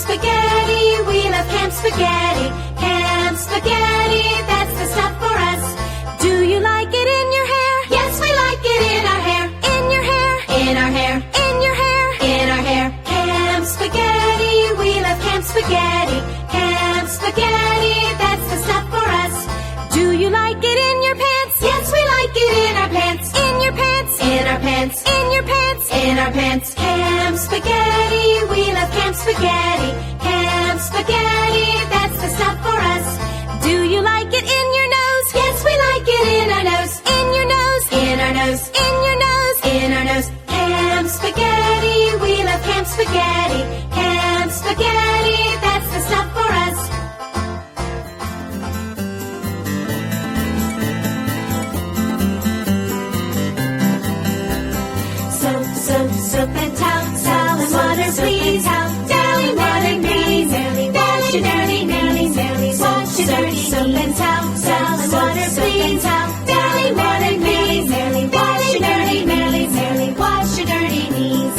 spaghetti, we love camp spaghetti. Camp spaghetti, that's the stuff for us. Do you like it in your hair? Yes, we like it in our hair. In your hair? In our hair. In your hair? In our hair. Camp spaghetti, we love camp spaghetti. Camp spaghetti, that's the stuff for us. Do you like it in your pants? Yes, we like it in our pants. In your pants? In our pants. In your pants? In our pants. Camp spaghetti, we love camp spaghetti. Camp spaghetti, that's the stuff for us. Do you like it in your nose? Yes, we like it in our nose. In your nose? In our nose. In your nose? In our nose. Camp spaghetti, we love camp spaghetti. Camp spaghetti, that's the stuff for us. Soap and towel, towel and water, please. Towel and water, please. Wash your dirty knees. Wash your dirty soap and towel, towel and water, please. Towel and water, please. Wash your dirty knees. Wash your dirty knees.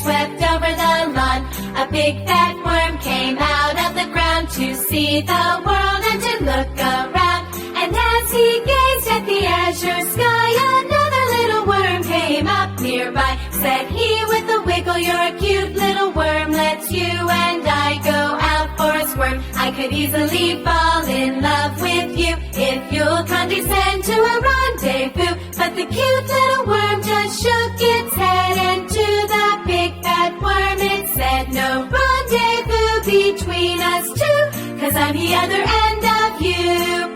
Swept over the lawn. A big fat worm came out of the ground to see the world and to look around. And as he gazed at the azure sky, another little worm came up nearby. Said he with a wiggle, "You're a cute little worm. Let's you and I go out for a squirm. I could easily fall in love with you if you'll condescend to a rendezvous." But the cute little worm just shook its head, and to the big fat worm it said, "No rendezvous between us two, 'cause I'm the other end of you."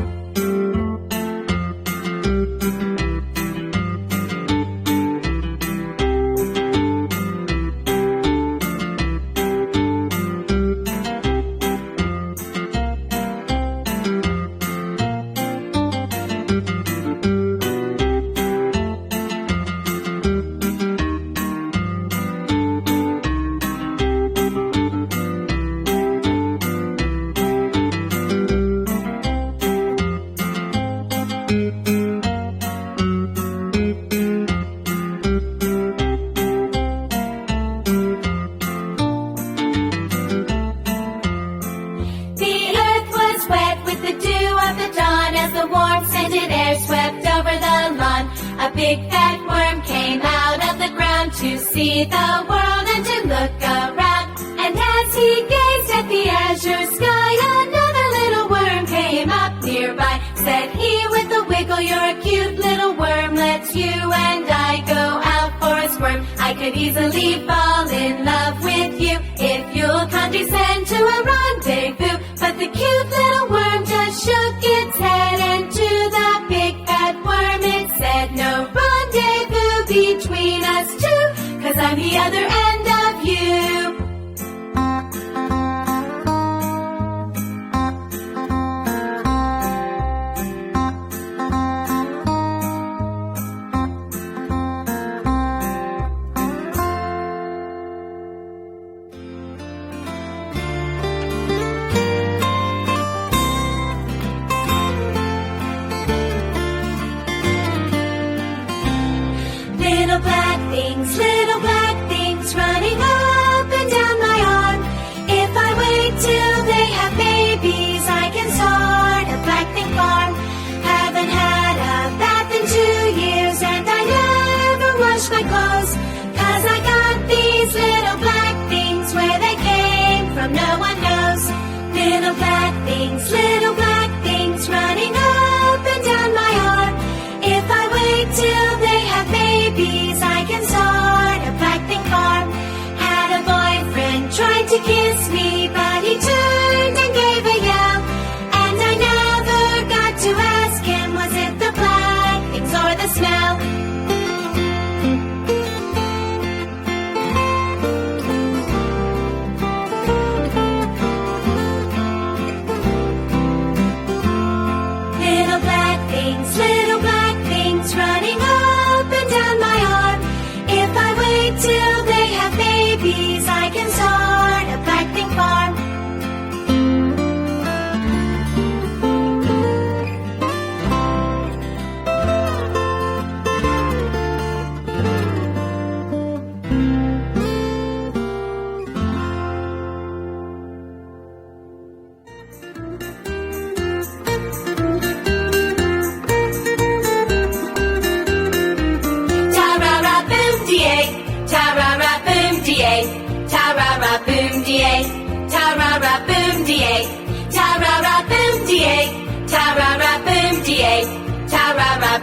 Big fat worm came out of the ground to see the world and to look around. And as he gazed at the azure sky, another little worm came up nearby. Said he with a wiggle, "You're a cute little worm. Let's you and I go out for a squirm. I could easily fall in love with you if you'll condescend to a rendezvous." But the cute little worm just shook its head, and to the big fat worm it said, "No rendezvous between us two, 'cause I'm the other end of you."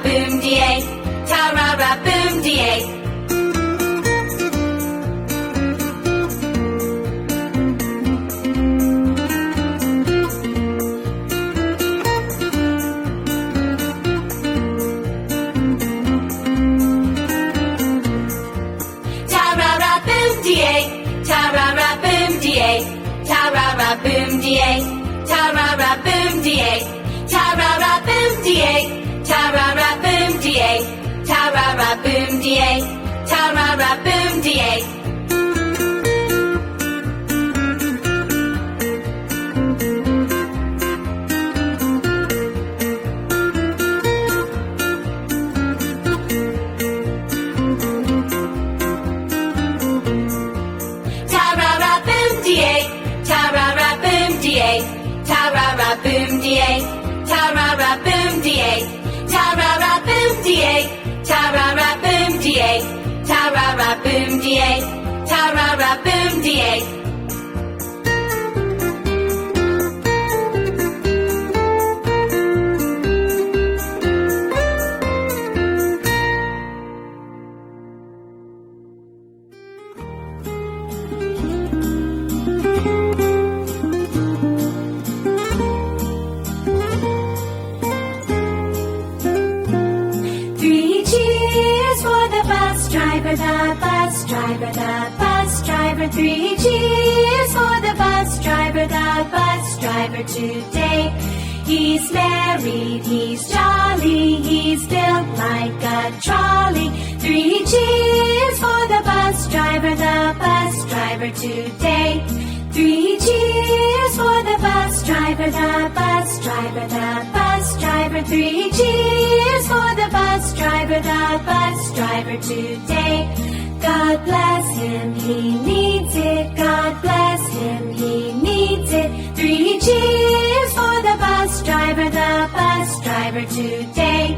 Ta-ra-ra-boom-dee-ay, ta-ra-ra-boom-dee-ay. Ta-ra-ra-boom-dee-ay, ta-ra-ra-boom-dee-ay, ta-ra-ra-boom-dee-ay, ta-ra-ra-boom-dee-ay, ta-ra-ra-boom-dee-ay, ta-ra-ra-boom-dee-ay, ta-ra-ra-boom-dee-ay, ta-ra-ra-boom-dee-ay. Ta-ra-ra-boom-dee-ay, ta-ra-ra-boom-dee-ay, ta-ra-ra-boom-dee-ay, ta-ra-ra-boom-dee-ay, ta-ra-ra-boom-dee-ay, ta-ra-ra-boom-dee-ay, ta-ra-ra-boom-dee-ay, ta-ra-ra-boom-dee-ay. Three cheers for the bus driver, the bus driver, the bus driver. Three cheers for the bus driver, the bus driver today. He's married, he's jolly, he's built like a trolley. Three cheers for the bus driver today. Three cheers for the bus driver, the bus driver, the bus driver. Three cheers for the bus driver today. God bless him, he needs it. God bless him, he needs it. Three cheers for the bus driver today.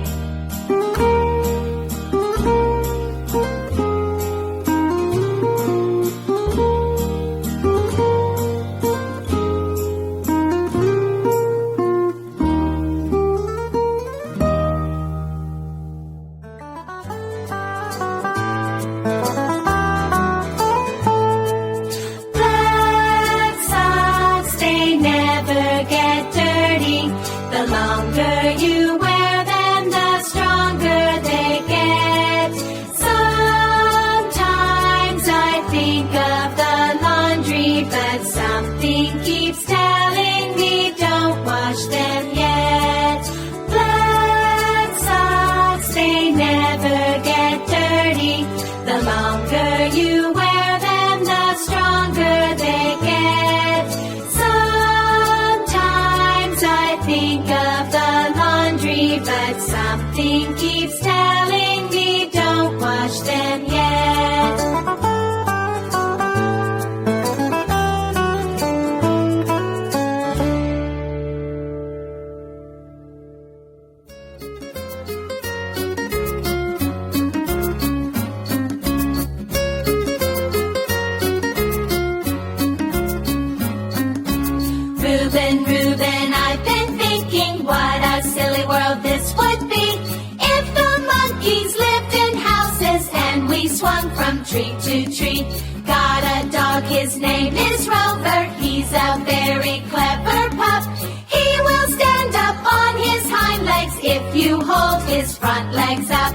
Black socks, they never get dirty. The longer you wear them, the stronger they get. Sometimes I think of the laundry, but something keeps telling me don't wash them yet. Black socks, they never get dirty. The longer you wear them, the stronger they get. Sometimes I think of the laundry, but something keeps telling me don't wash them yet. Reuben, Reuben, I've been thinking what a silly world this would be if the monkeys lived in houses and we swung from tree to tree. Got a dog, his name is Rover. He's a very clever pup. He will stand up on his hind legs if you hold his front legs up.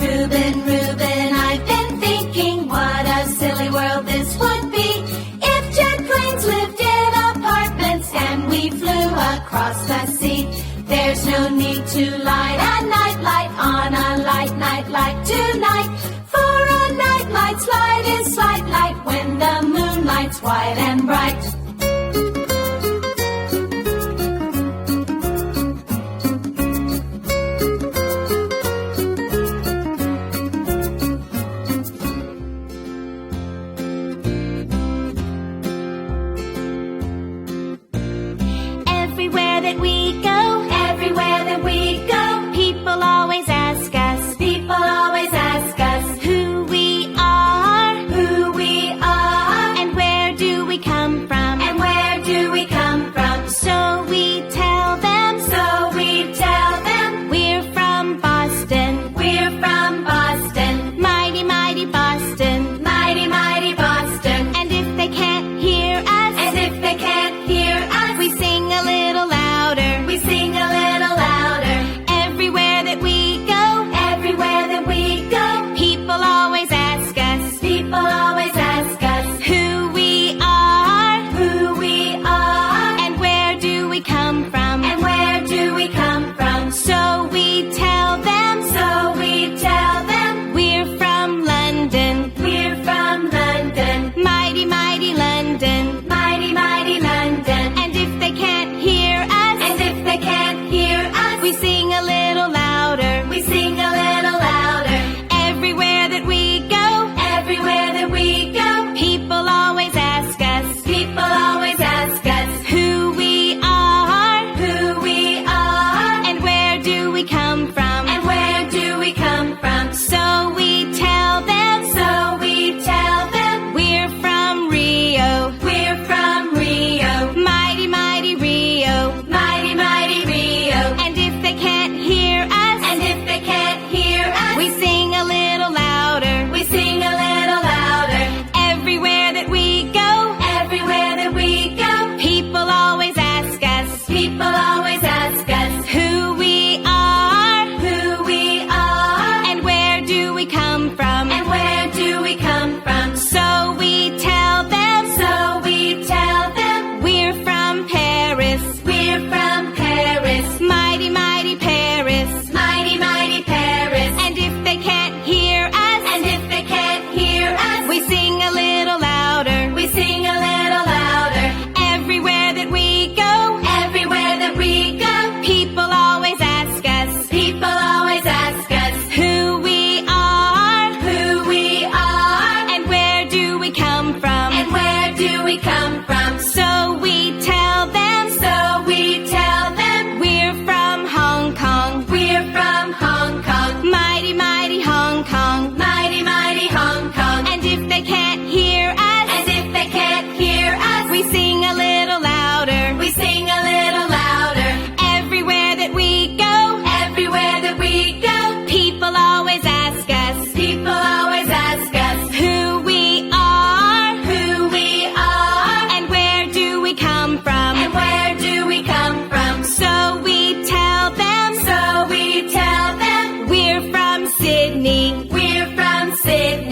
Reuben, Reuben, I've been thinking what a silly world this would be if jet planes lived in apartments and we flew across the sea. There's no need to light a night light on a light night like tonight, for a night light's light is slight light when the moonlight's wide and bright.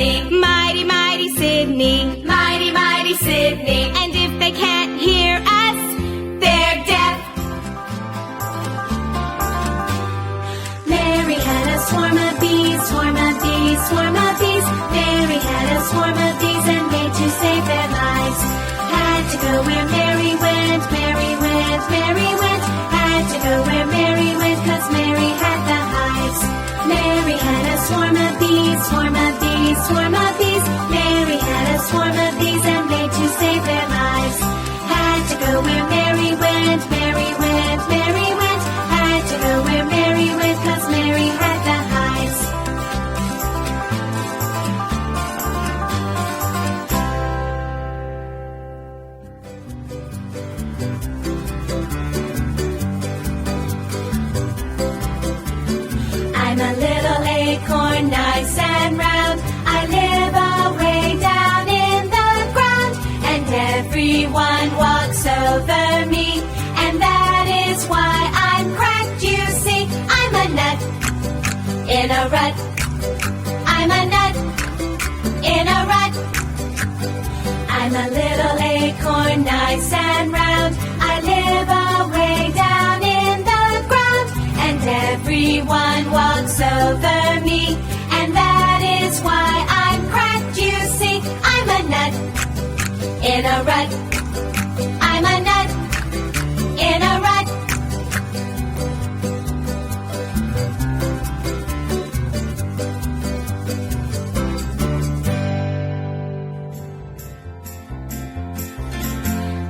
Sydney. Mighty, mighty Sydney. Mighty, mighty Sydney. And if they can't hear us, they're deaf. Mary had a swarm of bees, swarm of bees, swarm of bees. Mary had a swarm of bees and made to save their lives. Had to go where Mary went, Mary went, Mary went. Had to go where Mary went, 'cause Mary had the hives. Mary had a swarm of bees, swarm of bees, swarm of bees. Mary had a swarm of bees and made to save their lives. Had to go where Mary went, Mary went, Mary went. Had to go where Mary went, 'cause Mary had the hives. I'm a little acorn, nice and round. I live away down in the ground, and everyone walks over me, and that is why I'm cracked, you see. I'm a nut in a rut. I'm a nut in a rut. I'm a little acorn, nice and round. I live away down in the ground, and everyone walks over me, and that is why I'm cracked, you see. I'm a nut in a rut. I'm a nut in a rut.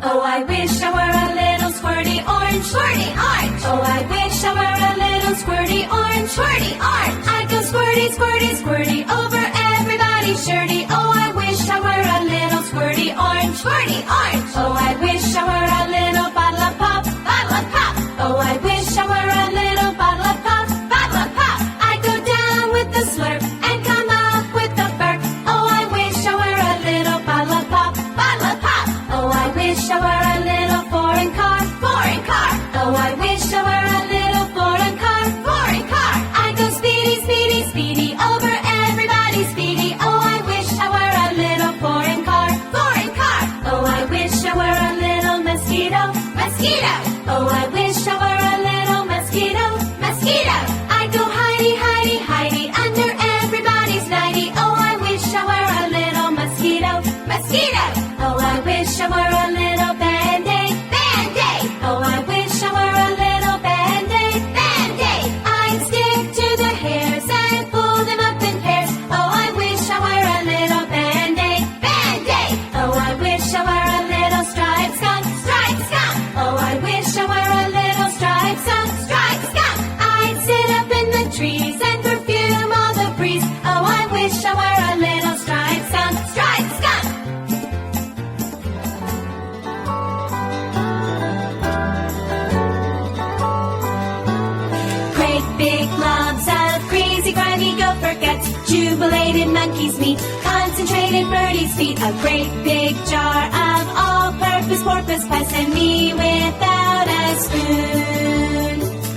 Oh, I wish I were a little squirty orange, squirty orange. Oh, I wish I were a little squirty orange, squirty orange. I'd go squirty, squirty, squirty over everybody's shirty. Oh, I wish I were a little squirty orange, squirty orange. Oh, I wish I were a little bottle of pop, bottle of pop. Oh, I wish I were a little bottle of pop, bottle of pop. I'd go down with the slurp and come up with the burp. Oh, I wish I were a little bottle of pop, bottle of pop. Oh, I wish I were a little foreign car, foreign car. Oh, I wish I were a little foreign car, foreign car. I'd go speedy, speedy, speedy over everybody's speedy. Oh, I wish I were a little foreign car, foreign car. Oh, I wish I were a little mosquito, mosquito. Oh, I wish I were a little mosquito, mosquito. I'd go hidey, hidey, hidey under everybody's nighty. Oh, I wish I were a little mosquito, mosquito. Oh, I wish I were a little Band-Aid, Band-Aid. Oh, I wish I were a little Band-Aid, Band-Aid. I'd stick to the hairs and pull them up in pairs. Oh, I wish I were a little Band-Aid, Band-Aid. Oh, I wish I were a little striped skunk, striped skunk. Oh, I wish I were a little striped skunk, striped skunk. I'd sit up in the trees and perfume all the breeze. Oh, I wish I were a little striped skunk, striped skunk. Great big globs of greasy, grimy gopher guts, jubilated monkey's meat, concentrated birdie's feet, a great big jar of all-purpose porpoise pies, and me without a spoon.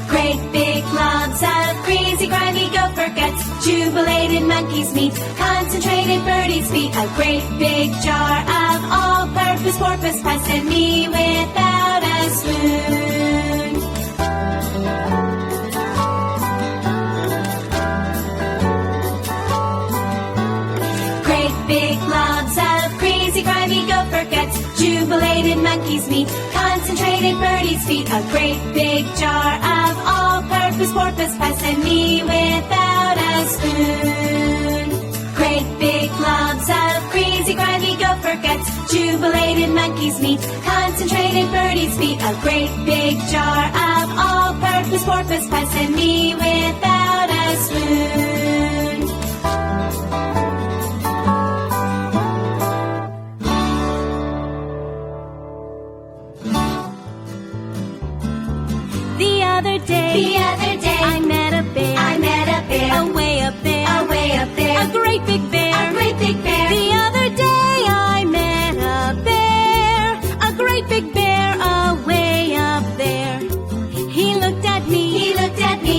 Great big globs of greasy, grimy gopher guts, jubilated monkey's meat, concentrated birdie's feet, a great big jar of all-purpose porpoise pies, and me without a spoon. Great big globs of greasy, grimy gopher guts, jubilated monkey's meat, concentrated birdie's feet, a great big jar of all-purpose porpoise pies, and me without a spoon. Great big globs of greasy, grimy gopher guts, jubilated monkey's meat, concentrated birdie's feet, a great big jar of all-purpose porpoise pies, and me without a spoon. The other day, I met a bear, away up there, a great big bear, The other day I met a bear, a great big bear, away up there. He looked at me,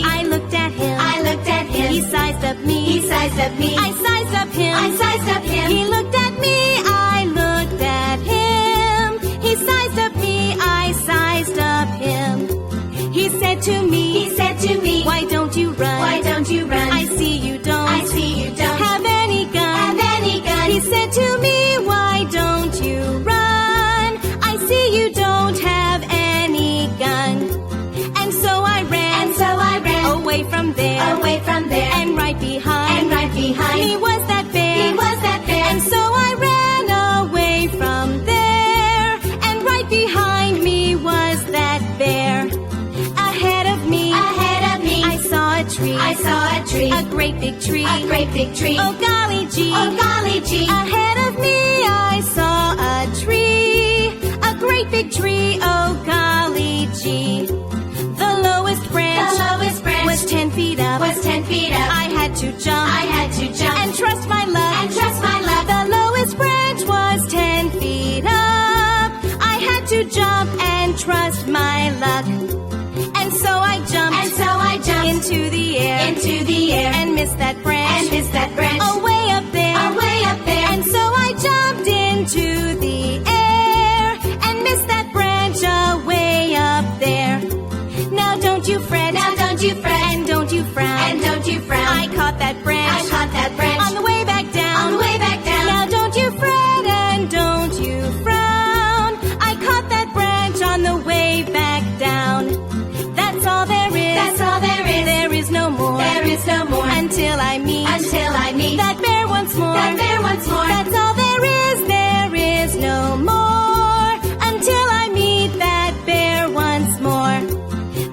I looked at him, He sized up me, I sized up him, tree. A great big tree. Oh golly gee. Oh golly gee. Ahead of me I saw a tree. A great big tree. Oh golly gee. The lowest branch was 10 feet up. Was 10 feet up. I had to jump. I had to jump. And trust my luck. And trust my luck. The lowest branch was 10 feet up. I had to jump and trust my luck. And so I jumped. And so I jumped. Into the air. Into the air. And missed that branch. And missed that branch. Away up there. Away up there. And so I jumped into the air. And missed that branch away up there. Now don't you fret. Now don't you fret. And don't you frown. And don't you frown. I caught that branch. I caught that branch. On the way back down. On the way back down. Now don't you fret and don't you frown. I caught that branch on the way back down. That's all there is. That's all there is. There is no more. There is no more. Until I meet. Until I meet. That bear once more. That bear once more. That's all there is. There is no more. Until I meet that bear once more.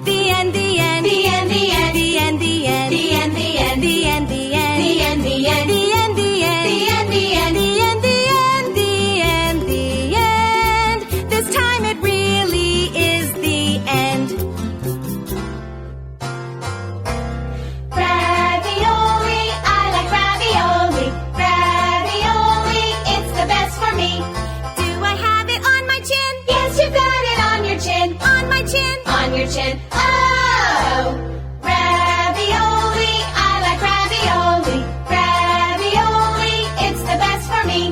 The end, the end. The end, the end. The end, the end. The end, the end. The end, the end. The end, the end. The end, the end. The end, the end. The end, the end. The end, the end. This time it really is the end. Ravioli, I like ravioli. Ravioli, it's the best for me. Do I have it on my chin? Yes, you've got it on your chin. On my chin? On your chin. Oh! Ravioli, I like ravioli. Ravioli, it's the best for me.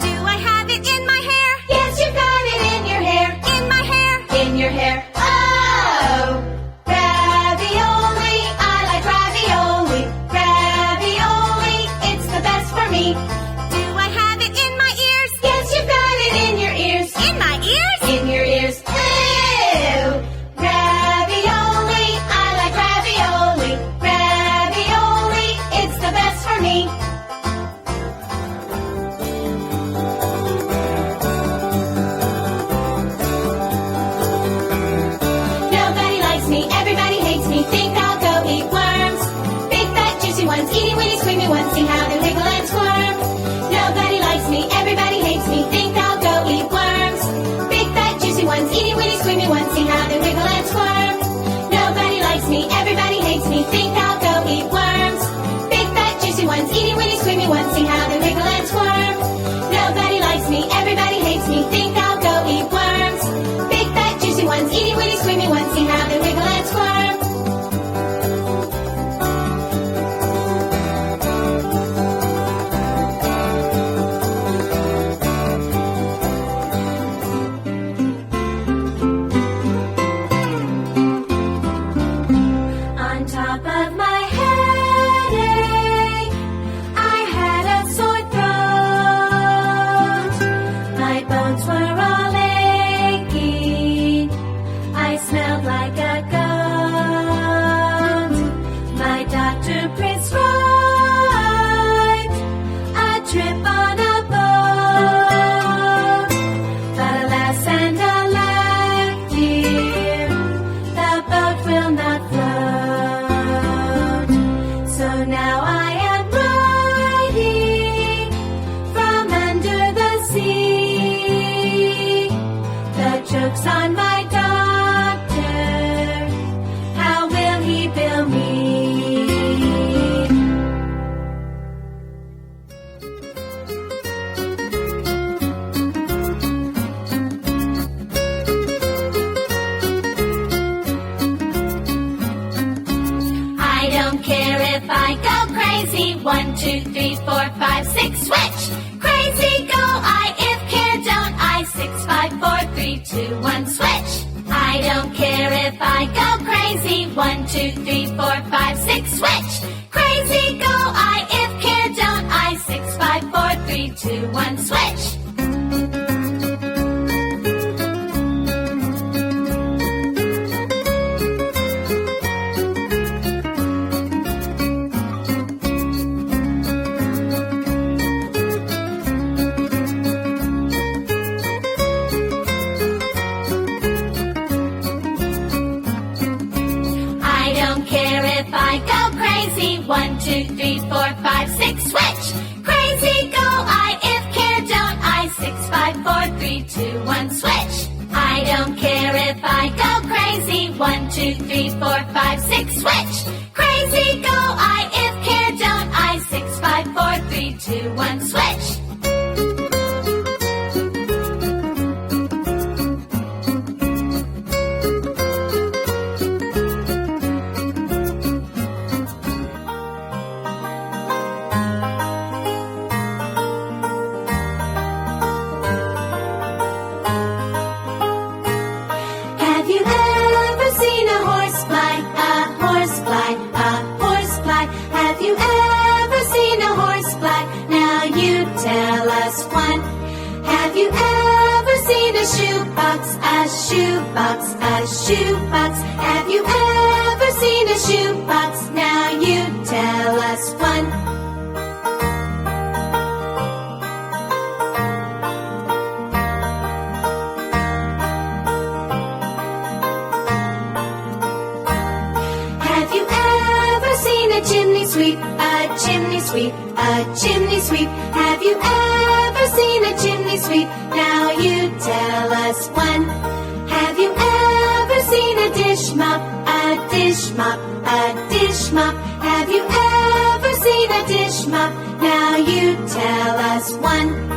Do I have it in my hair? Yes, you've got it in your hair. In my hair? In your hair. Oh! Ravioli, I like ravioli. Ravioli, it's the best for me. Do I have it in my ears? Yes, you've got it in your ears. In my ears? In your ears. Ew! Ravioli, I like ravioli. Ravioli, it's the best for me. Nobody likes me, everybody hates me. Think I'll go eat worms. Big fat juicy ones, eating weeny squeamy ones. See how they wiggle and squirm. Nobody likes me, everybody hates me. Think I'll go eat worms. Big fat juicy ones, eating weeny squeamy ones. See how they wiggle and squirm. Nobody likes me, everybody hates me. Think I'll go eat worms. Big fat juicy ones, eating weeny squeamy ones. See how they wiggle and squirm. Nobody likes me, everybody hates me. Think I'll go eat worms. Big fat juicy ones, eating weeny squeamy ones. See how they wiggle and squirm. On top of my headache, I had a sore throat. My bones were all aching. I smelled like a goat. My doctor prescribed a trip on a boat. But alas and alack, dear, the boat will not float. So now I am riding from under the sea. The joke's on my doctor. How will he bill me? I don't care if I go crazy. 1, 2, 3, 4, 5, 6, switch! Crazy go I, if care don't I. 6, 5, 4, 3, 2, 1, switch! I don't care if I go crazy. 1, 2, 3, 4, 5, 6, switch! Crazy go I, if care don't I. 6, 5, 4, 3, 2, 1, switch! I don't care if I go crazy. 1, 2, 2, 3, 4, 5, 6, switch! Crazy go I, if care don't I, 6, 5, 4, 3, 2, 1, switch! I don't care if I go crazy, 1, 2, 3, 4, 5, 6, switch! Crazy go I, if care don't I, 6, 5, 4, 3, 2, 1, switch! Have you ever seen a horse fly? A horse fly, a horse fly. Have you ever seen a horse fly? Now you tell us one. Have you ever seen a shoebox? A shoebox, a shoebox. Have you ever seen a shoebox? Now you tell us one. Have you ever seen a chimney sweep? A chimney sweep, a chimney sweep. Have you ever seen a chimney sweep? Now you tell us one. Have you ever seen a dish mop? A dish mop, a dish mop. Have you ever seen a dish mop? Now you tell us one.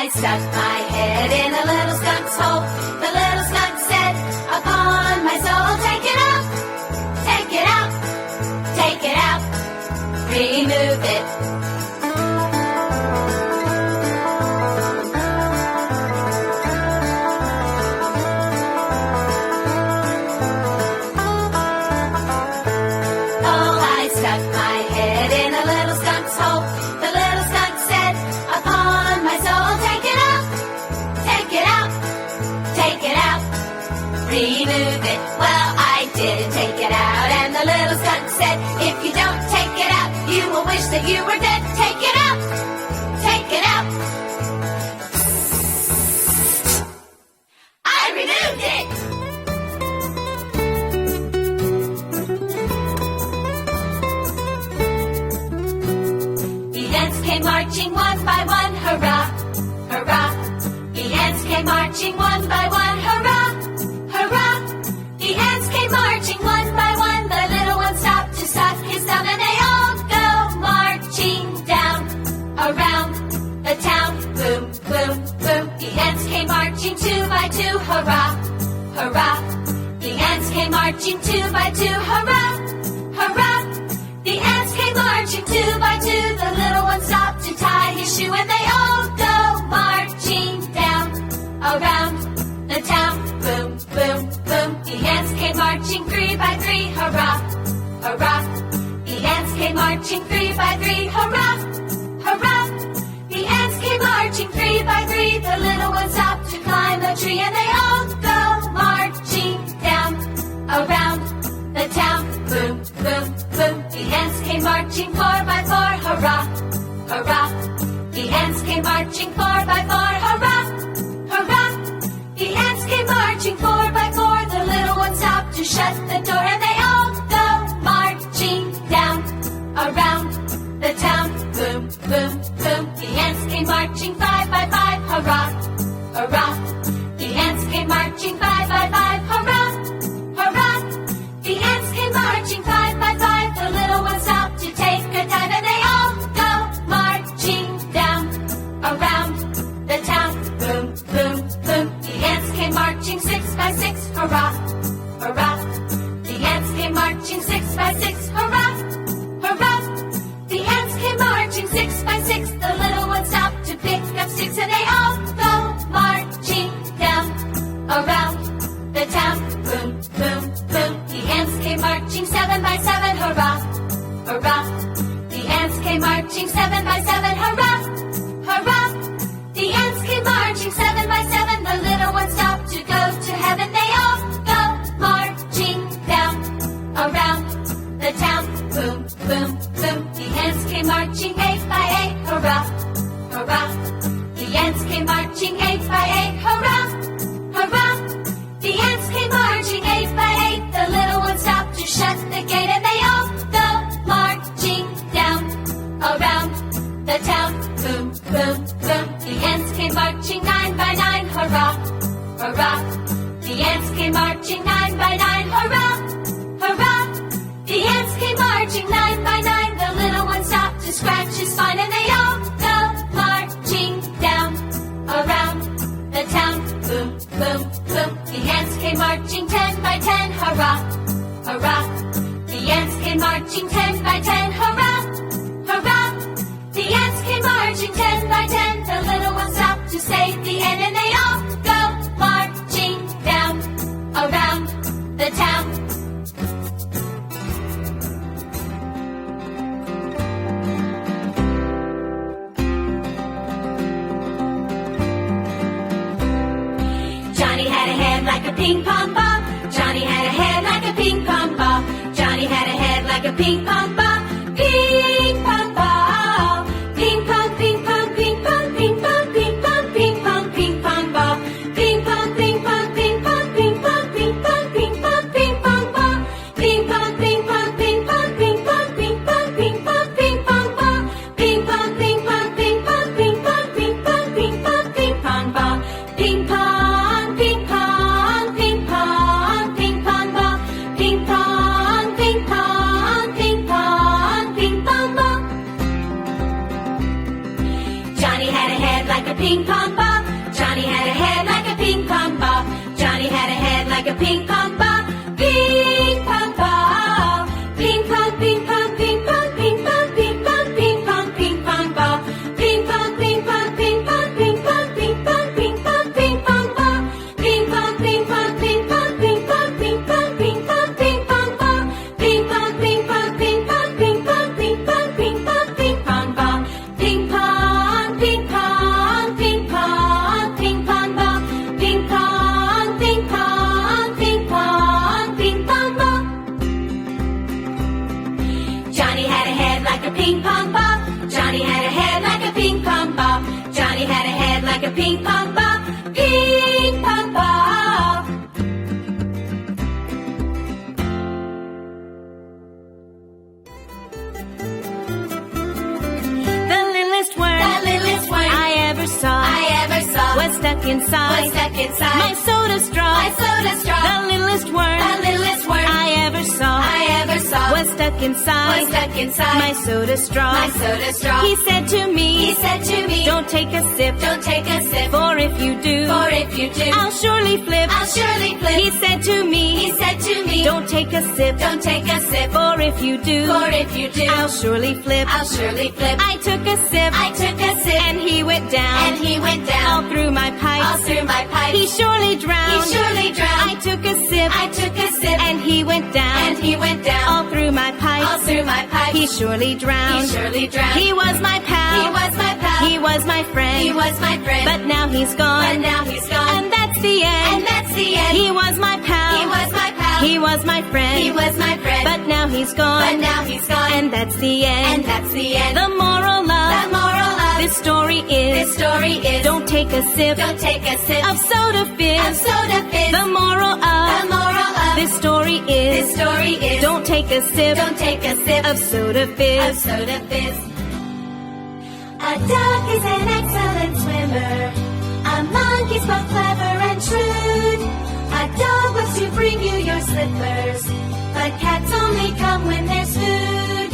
I stuck my head in a little skunk's hole. The little skunk said, upon my soul, take it out, take it out, take it out, remove it. Oh, I stuck my head in a little skunk's hole. The little skunk said, upon my soul, take it out, take it out, take it out, remove it. Well, I didn't take it out, and the little skunk said, if you don't take it out, you will wish that you were dead. Take it out, take it out. I removed it. The ants came marching one by one, hurrah, hurrah. The ants came marching one by one, hurrah, hurrah. The ants came marching one by one. The little one stopped to suck his thumb, and they all go marching down around the town. Boom, boom, boom. The ants came marching two by two, hurrah, hurrah. The ants came marching two by two, hurrah, hurrah. The ants came marching two by two. The little one stopped to tie his shoe, and they all go marching down around the town. Boom, boom, boom. The ants came marching three by three, hurrah, hurrah. The ants came marching three by three, hurrah, hurrah. The ants came marching three by three. The little one stopped to climb a tree, and they all go marching down around the town. Boom, boom, boom. The ants came marching four by four, hurrah, hurrah. The ants came marching four by four, hurrah, hurrah. The ants came marching four by four. The little one stopped to shut the door, and they all go marching down around the town. Boom, boom, boom. The ants came marching five by five, hurrah, hurrah. The ants came marching five by five, hurrah, hurrah. The ants came marching five by five. The little one stopped to take a dive, and they all go marching down around the town. Boom, boom, boom. The ants came marching six by six, hurrah, hurrah. The ants came marching six by six, hurrah, hurrah. The ants came marching six by six. The little one stopped to pick up sticks, and they all go marching down around the town. Boom, boom, boom. The ants came marching seven by seven, hurrah, hurrah. The ants came marching seven by seven, hurrah, hurrah. The ants came marching seven by seven. The little one stopped to go to heaven. They all go marching down around the town. Boom, boom, boom. The ants came marching eight by eight, hurrah, hurrah. The ants came marching eight by eight, hurrah, hurrah. The ants came marching eight by eight. The little one stopped to shut the gate, and they all go marching down around the town. Boom, boom, boom. The ants came marching nine by nine, hurrah, hurrah. The ants came marching nine by nine, hurrah, hurrah. The ants came marching nine by nine. The little one stopped to scratch his spine, and they all go marching down around the town. Boom, boom, boom. The ants came marching ten by ten, hurrah, hurrah. The ants came marching ten by ten, hurrah, hurrah. The ants came marching ten by ten. The little one stopped to say the end, and they all go marching down around the town. Johnny had a head like a ping pong ball. Johnny had a head like a ping pong ball. Johnny had a head like a ping pong ball. Ping pong ball. Ping pong, ping pong, ping pong, ping pong, ping pong, ping pong, ping pong ball. Ping pong, ping pong, ping pong, ping pong, ping pong, ping pong, ping pong ball. Ping pong, ping pong, ping pong, ping pong, ping pong, ping pong, ping pong ball. Ping pong, ping pong, ping pong, ping pong, ping pong, ping pong, ping pong ball. Ping pong, ping pong, ping pong, ping pong ball. Ping pong, ping pong, ping pong. like a ping pong ball. Johnny had a head like a ping pong ball. Johnny had a head like a ping pong ball. Ping pong ball. Ping pong, ping pong, ping pong, ping pong, ping pong, ping pong, ping pong ball. Ping pong, ping pong, ping pong, ping pong, ping pong, ping pong, ping pong ball. Ping pong, ping pong, ping pong, ping pong, ping pong, ping pong, ping pong ball. Ping pong, ping pong, ping pong, ping pong, ping pong, ping pong, ping pong ball. Ping pong, ping pong, ping pong, ping pong ball. Ping pong, ping pong, ping pong, ping pong ball. Johnny had a head like a ping pong ball. Johnny had a head like a ping pong ball. Johnny had a head like a ping pong ball. Ping pong ball. The littlest worm I ever saw was stuck inside my soda straw. The littlest worm I ever saw was stuck inside my soda straw. He said to me, don't take a sip, for if you do, I'll surely flip. He said to me, don't take a sip, for if you do, I'll surely flip. I took a sip, and he went down, all through my pipes. He surely drowned. I took a sip, and he went down, all through my pipes. He surely drowned. He was my pal. He was my friend. But now he's gone. And that's the end. He was my pal. He was my friend. But now he's gone. And that's the end. The moral of this story is don't take a sip of soda fizz. The moral of this story is don't take a sip of soda fizz. A duck is an excellent swimmer. A monkey's both clever and shrewd. A dog wants to bring you your slippers, but cats only come when there's food.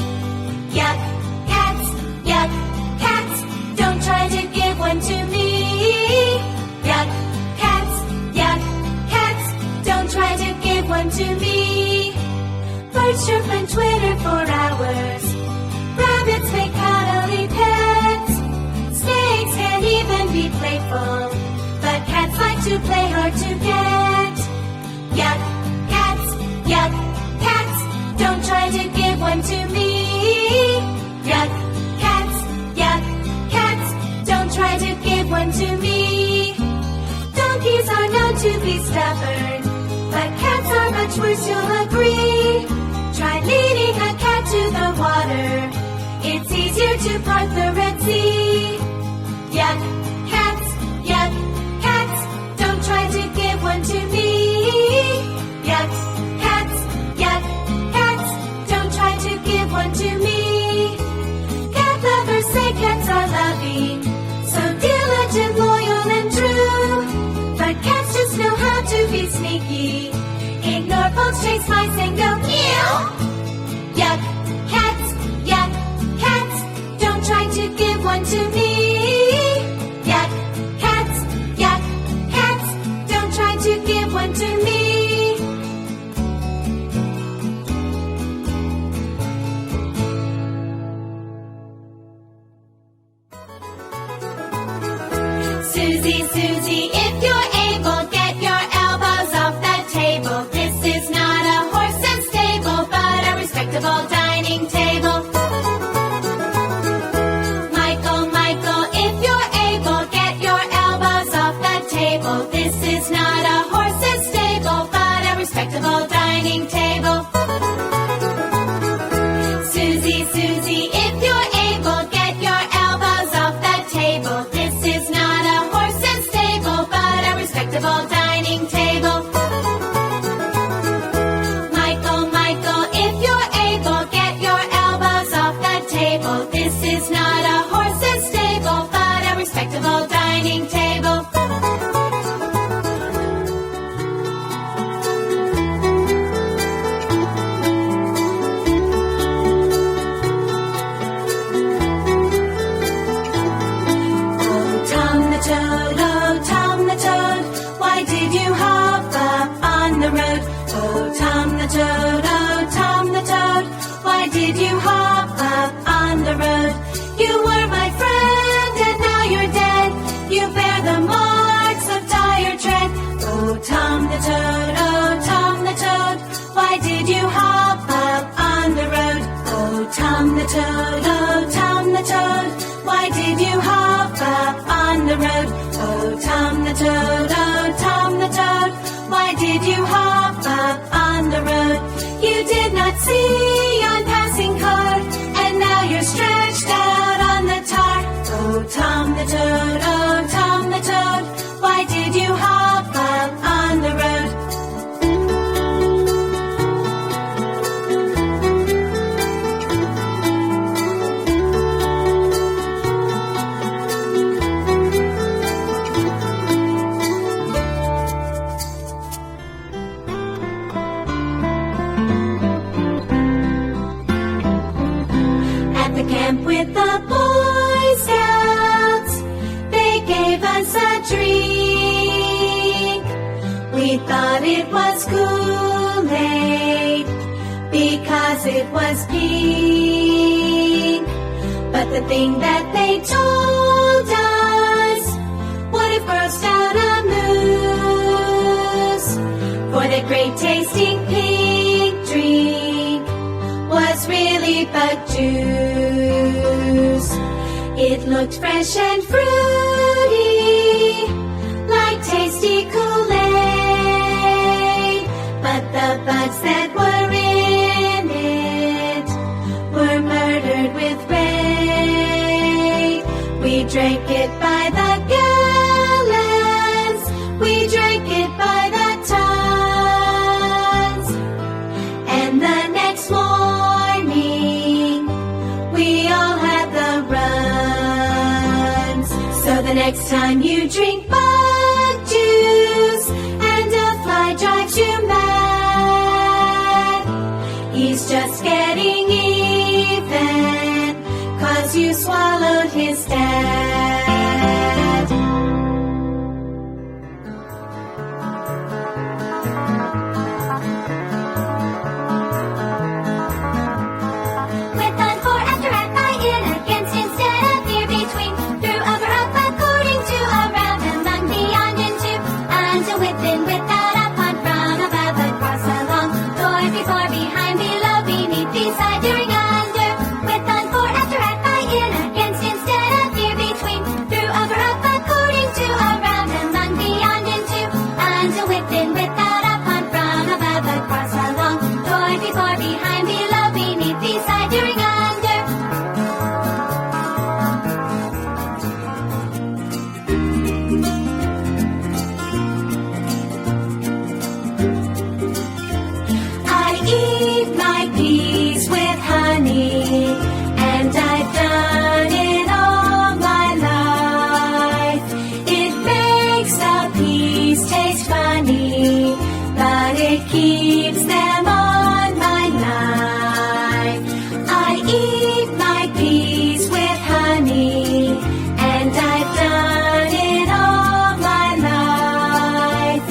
Yuck, cats, yuck, cats. Don't try to give one to me. Yuck, cats, yuck, cats. Don't try to give one to me. Birds chirp and twitter for hours. Rabbits make cuddly pets. Snakes can even be playful, but cats like to play hard to get. Yuck, cats, yuck, cats. Don't try to give one to me. Yuck, cats, yuck, cats. Don't try to give one to me. Donkeys are known to be stubborn, but cats are much worse, you'll agree. Try leading a cat to the water. It's easier to part the Red Sea. Yuck, cats, yuck, cats. Don't try to give one to me. Yuck, cats, yuck, cats. Don't try to give one to me. Cat lovers say cats are loving, so diligent, loyal, and true. But cats just know how to be sneaky. Ignore folks, chase mice, and go meow. Yuck, cats, yuck, cats. Don't try to give one to me. Yuck, cats, yuck, cats. Don't try to give one to me. Susie, Susie, if you're able, get your elbows off the table. This is not a horse and stable, but a respectable dining table. Michael, Michael, if you're able, get your elbows off the table. This is not a horse and stable, but a respectable dining table. Susie, Susie, if you're able, get your elbows off the table. This is not a horse and stable, but a respectable dining table. Michael, Michael, if you're able, get your elbows off the table. This is not a horse and stable, but a respectable dining table. Old Tom it was Kool-Aid because it was pink. But the thing that they told us, what if girls found a moose? For the great tasting pink drink was really bug juice. It looked fresh and fruity, like tasty Kool-Aid. But the bugs that were in it were murdered with rain. We drank it by the gallons, we drank it by the tons. And the next morning, we all had the runs. So the next time you drink bug juice and a fly drives you mad, he's just getting even 'cause you swallowed his dad. With on for after at by in against instead of near between through over up according to around among beyond into until within without upon from above across along doors before behind below beneath beside during under with on for after at by in against instead of near between through over up according to around among beyond into until within without upon from above across along doors before behind below beneath beside during under. I eat my peas with honey, and I've done it all my life. It makes the peas taste funny, but it keeps them on my knife. I eat my peas with honey, and I've done it all my life.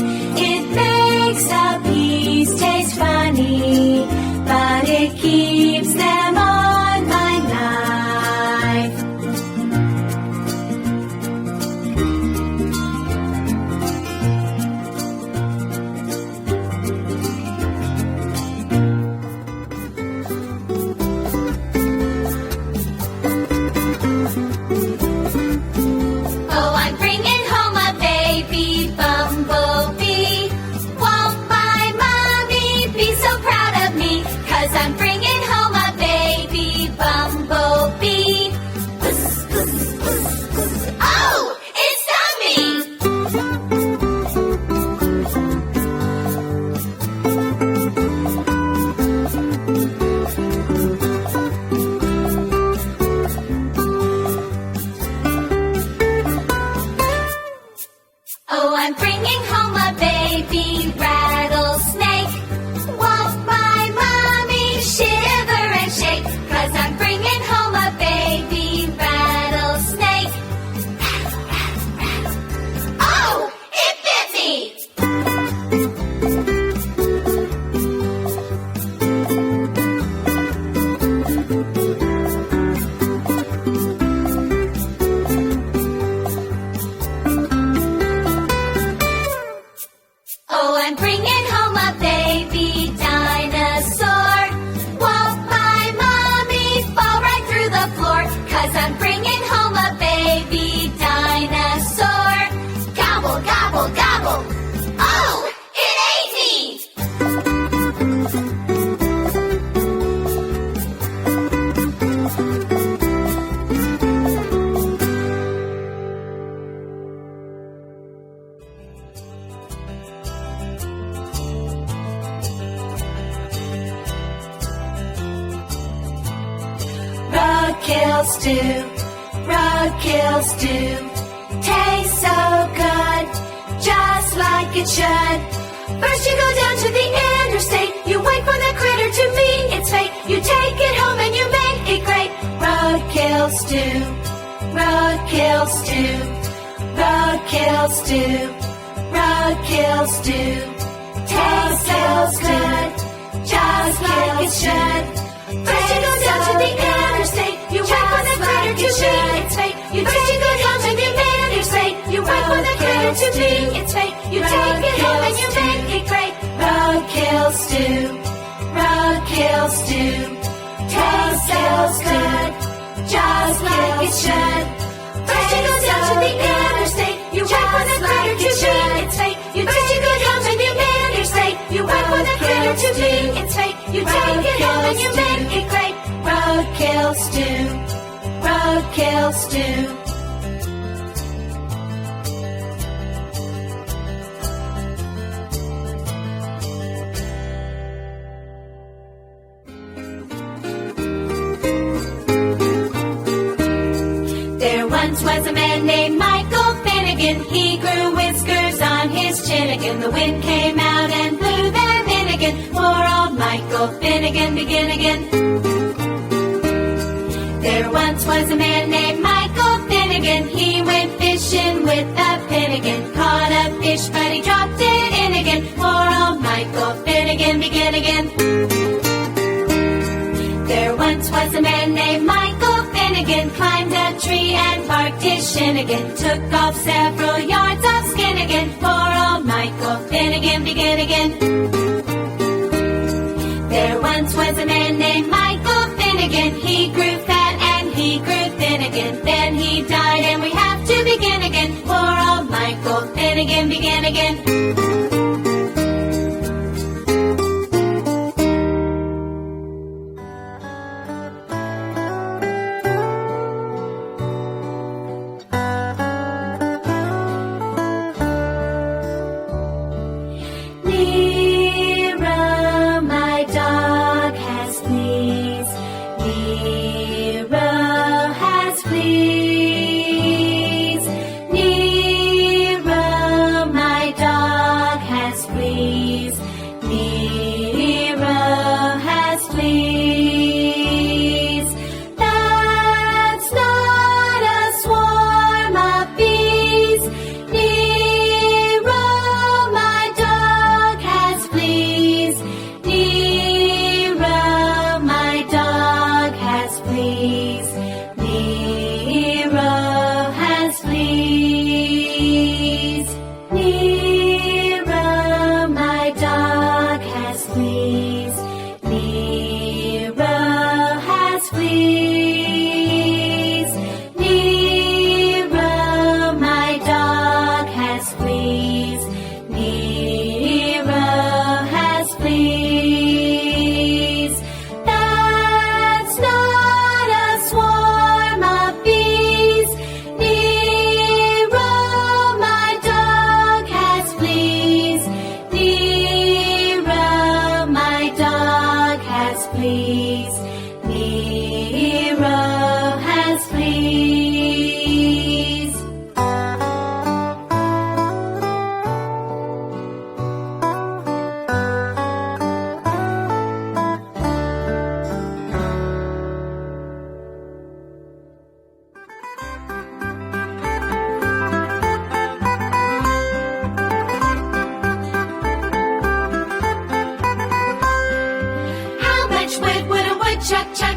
It makes the peas taste funny, but it keeps them on my knife. Oh, I'm bringing home a baby bumblebee. Won't my mommy be so proud of me? 'Cause I'm bringing home a baby bumblebee. Oh, it's Dummy! Oh, I'm bringing home a baby rattlesnake. Won't my mommy shiver and shake? 'Cause I'm bringing home a baby rattlesnake. Oh, it bit me! Oh, I'm bringing home a baby dinosaur. Won't my mommy fall right through the floor? 'Cause I'm bringing home a baby dinosaur. Gobble, gobble, gobble. Oh, it ate me! Roadkill stew, roadkill stew, tastes so good, just like it should. First you go down to the interstate, you wait for the critter to meet its fate. You take it home and you make it great. Roadkill stew, roadkill stew, roadkill stew, roadkill stew, kills good, just like it should. First you go down to the interstate, you wait for the critter to meet its fate. First you go down to the interstate, you wait for the critter to meet its fate. You take it home and you make it great. Roadkill stew, roadkill stew. Taste feels good, just like it should. First you go down to the interstate, you wait for the critter to meet its fate. First you go down to the interstate, you wait for the critter to meet its fate. You take it home and you make it great. Roadkill stew, roadkill stew. There once was a man named Michael Finnegan. He grew whiskers on his chin again. The wind came out and blew them in again. Poor old Michael Finnegan, begin again. There once was a man named Michael Finnegan. He went fishing with a Finnegan. Caught a fish, but he dropped it in again. Poor old Michael Finnegan, begin again. There once was a man named Michael Finnegan. Climbed a tree and parked his shin again. Took off several yards of skin again. Poor old Michael Finnegan, begin again. There once was a man named Michael Finnegan. He grew fat and he grew thin again. Then he died and we have to begin again. Poor old Michael Finnegan, begin again.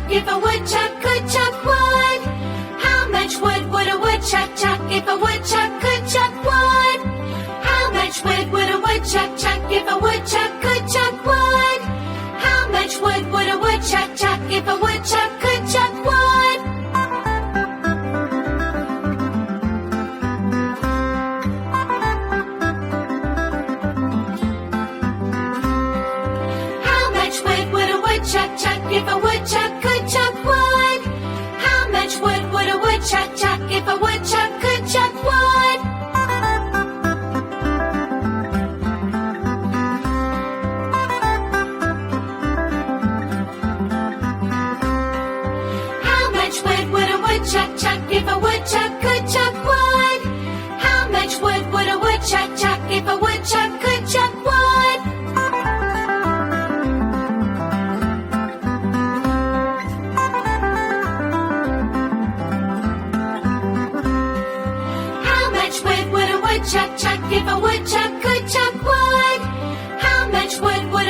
If a woodchuck could chuck wood, how much wood would a woodchuck chuck if a woodchuck could chuck wood? How much wood would a woodchuck chuck if a woodchuck could chuck wood? How much wood would a woodchuck chuck if a woodchuck could chuck wood? How much wood would a woodchuck chuck if a woodchuck could chuck wood? How much wood would a woodchuck chuck if a woodchuck could chuck wood? How much wood would a woodchuck chuck if a woodchuck could chuck wood? How much wood would a woodchuck chuck if a woodchuck could chuck wood? Chuck, chuck, if a woodchuck could chuck wood. How much wood would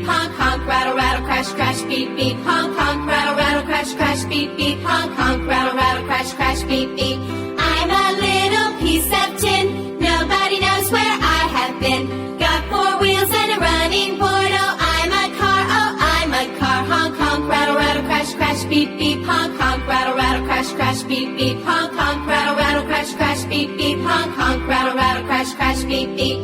beep, honk, honk, rattle, rattle, crash, crash, beep, beep, honk, honk, rattle, rattle, crash, crash, beep, beep, honk, honk, rattle, rattle, crash, crash, beep, beep. I'm a little piece of tin, nobody knows where I have been. Got 4 wheels and a running board, oh, I'm a car, honk, honk, rattle, rattle, crash, crash, beep, beep, honk, honk, rattle, rattle, crash, crash, beep, beep, honk, honk, rattle, rattle, crash, crash, beep, beep, honk, honk, rattle, rattle, crash, crash, beep, beep.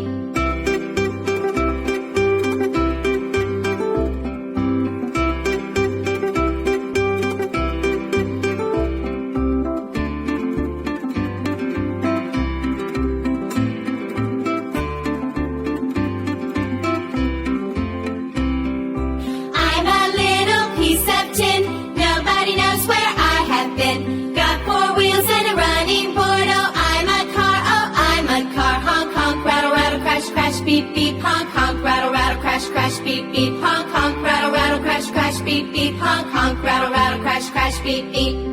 Beep, beep, honk, honk, rattle, rattle, crash, crash, beep, beep, honk, honk, rattle, rattle, crash, crash, beep, beep, honk, honk, rattle, rattle, crash, crash, beep, beep.